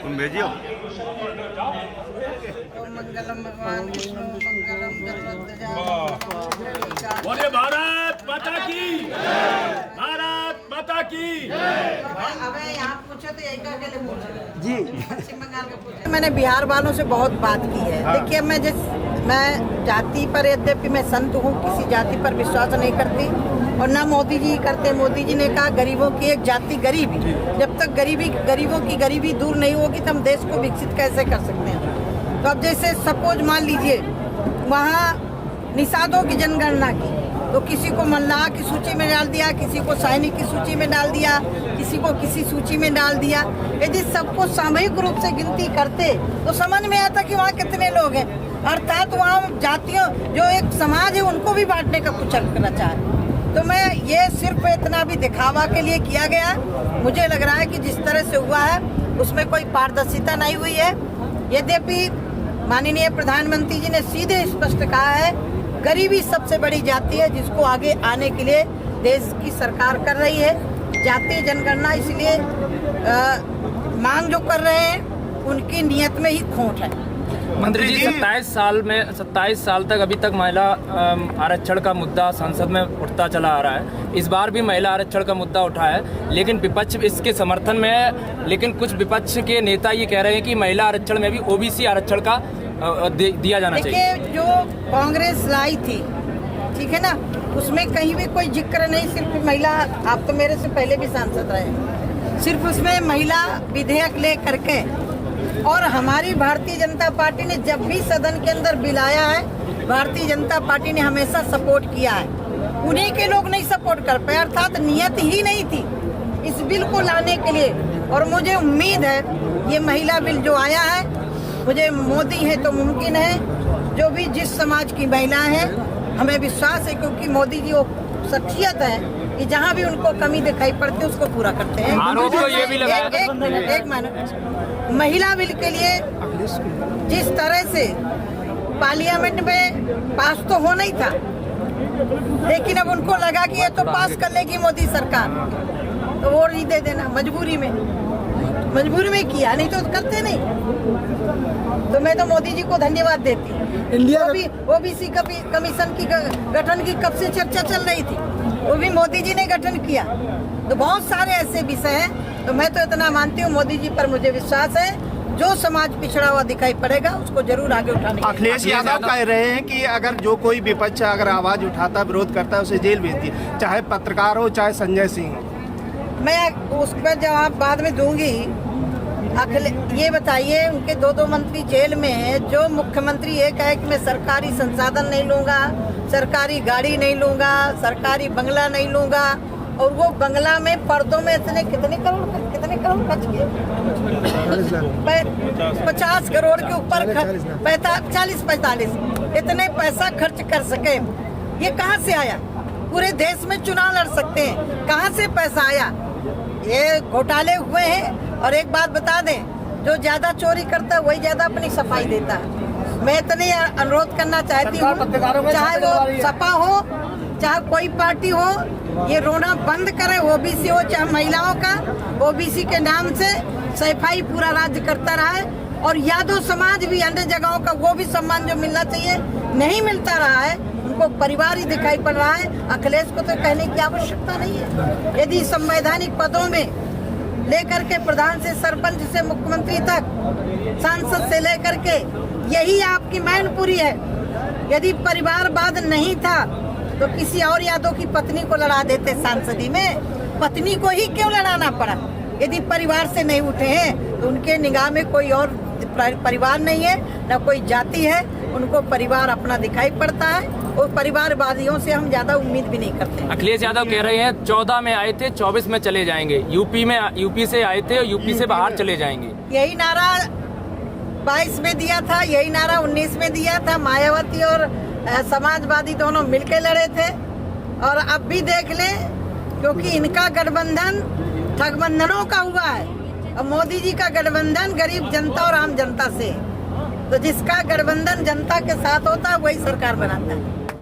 तुम भेजियो। मंगलम भगवान विष्णु मंगलम गणपतजा। बोले भारत माता की, भारत माता की। अबे यहाँ पूछो तो यही का के पूछो जी। पश्चिम बंगाल का पूछो। मैंने बिहार वालों से बहुत बात की है। देखिए मैं जाति पर, यद्यपि मैं संत हूँ, किसी जाति पर विश्वास नहीं करती और ना मोदी जी करते। मोदी जी ने कहा गरीबों की एक जाति गरीबी, जब तक गरीबों की गरीबी दूर नहीं होगी तो हम देश को विकसित कैसे कर सकते हैं। तो अब जैसे सपोज मान लीजिए वहाँ निषादों की जनगणना की, तो किसी को मल्लाह की सूची में डाल दिया, किसी को सैनिक की सूची में डाल दिया, किसी को किसी सूची में डाल दिया। यदि सबको सामूहिक रूप से गिनती करते तो समझ में आता कि वहाँ कितने लोग हैं। अर्थात वहाँ जातियों, जो एक समाज है, उनको भी बांटने का कुछ रचा है। तो मैं ये सिर्फ इतना भी दिखावा के लिए किया गया। मुझे लग रहा है कि जिस तरह से हुआ है उसमें कोई पारदर्शिता नहीं हुई है। यद्यपि माननीय प्रधानमंत्री जी ने सीधे स्पष्ट कहा है गरीबी सबसे बड़ी जाति है, जिसको आगे आने के लिए देश की सरकार कर रही है। जातीय जनगणना इसलिए मांग जो कर रहे हैं उनकी नीयत में ही खोट है। मंत्री जी 27 साल तक अभी तक महिला आरक्षण का मुद्दा संसद में उठता चला आ रहा है। इस बार भी महिला आरक्षण का मुद्दा उठा है, लेकिन विपक्ष इसके समर्थन में है। लेकिन कुछ विपक्ष के नेता ये कह रहे हैं कि महिला आरक्षण में भी ओबीसी आरक्षण का दिया जाना चाहिए। देखिए, जो कांग्रेस लाई थी, ठीक है ना, उसमें कहीं भी कोई जिक्र नहीं, सिर्फ महिला, आप तो मेरे से पहले भी सांसद रहे, सिर्फ उसमें महिला विधेयक ले करके, और हमारी भारतीय जनता पार्टी ने जब भी सदन के अंदर बिल आया है, भारतीय जनता पार्टी ने हमेशा सपोर्ट किया है। उन्हीं के लोग नहीं सपोर्ट कर पाए, अर्थात नियत ही नहीं थी इस बिल को लाने के लिए। और मुझे उम्मीद है ये महिला बिल जो आया है, मुझे मोदी है तो मुमकिन है, जो भी जिस समाज की महिला है, हमें विश्वास है, क्योंकि मोदी जी वो शख्सियत है कि जहाँ भी उनको कमी दिखाई पड़ती है उसको पूरा करते हैं। आरोप तो ये भी लगाया एक मिनट, महिला बिल के लिए जिस तरह से पार्लियामेंट में पास तो होना ही था, लेकिन अब उनको लगा कि ये तो पास कर लेगी मोदी सरकार, तो वोट ही दे देना मजबूरी में किया, नहीं तो करते नहीं। तो मैं तो मोदी जी को धन्यवाद देती। ओबीसी कमीशन की गठन की कब से चर्चा चल रही थी, वो भी मोदी जी ने गठन किया। तो बहुत सारे ऐसे विषय हैं। तो मैं तो इतना मानती हूँ, मोदी जी पर मुझे विश्वास है, जो समाज पिछड़ा हुआ दिखाई पड़ेगा उसको जरूर आगे उठाने। अखिलेश यादव कह रहे हैं कि अगर जो कोई विपक्ष अगर आवाज उठाता, विरोध करता है, उसे जेल भेज दी, चाहे पत्रकार हो चाहे संजय सिंह हो। मैं उस पर जवाब बाद में दूंगी। ये बताइए, उनके दो मंत्री जेल में हैं, जो मुख्यमंत्री ये कहे कि मैं सरकारी संसाधन नहीं लूंगा, सरकारी गाड़ी नहीं लूंगा, सरकारी बंगला नहीं लूंगा, और वो बंगला में पर्दों में इतने कितने करोड़ खर्च किए, 50 करोड़ के ऊपर, 40-45 इतने पैसा खर्च कर सके, ये कहाँ से आया? पूरे देश में चुनाव लड़ सकते हैं, कहाँ से पैसा आया? ये घोटाले हुए हैं। और एक बात बता दें, जो ज्यादा चोरी करता है वही ज्यादा अपनी सफाई देता है। मैं इतने अनुरोध करना चाहती हूँ, चाहे वो सपा हो चाहे कोई पार्टी हो, ये रोना बंद करे। ओबीसी हो चाहे महिलाओं का, ओबीसी के नाम से सफाई पूरा राज्य करता रहा है। और यादव समाज भी, अन्य जगहों का वो भी सम्मान जो मिलना चाहिए नहीं मिलता रहा है, उनको परिवार ही दिखाई पड़ रहा है। अखिलेश को तो कहने की आवश्यकता नहीं है। यदि संवैधानिक पदों में लेकर के प्रधान से सरपंच से मुख्यमंत्री तक, सांसद से लेकर के, यही आपकी मैनपुरी है। यदि परिवारवाद नहीं था तो किसी और यादव की पत्नी को लड़ा देते सांसदी में। पत्नी को ही क्यों लड़ाना पड़ा? यदि परिवार से नहीं उठे हैं तो उनके निगाह में कोई और परिवार नहीं है, न कोई जाति है, उनको परिवार अपना दिखाई पड़ता है। और परिवारवादियों से हम ज्यादा उम्मीद भी नहीं करते। अखिलेश यादव कह रहे हैं 14 में आए थे, 24 में चले जाएंगे। यूपी से आए थे और यूपी से बाहर चले जाएंगे। यही नारा 22 में दिया था, यही नारा 19 में दिया था। मायावती और समाजवादी दोनों मिलकर लड़े थे। और अब भी देख लें, क्योंकि इनका गठबंधन ठगबंधनों का हुआ है और मोदी जी का गठबंधन गरीब जनता और आम जनता से। तो जिसका गठबंधन जनता के साथ होता है वही सरकार बनाता है।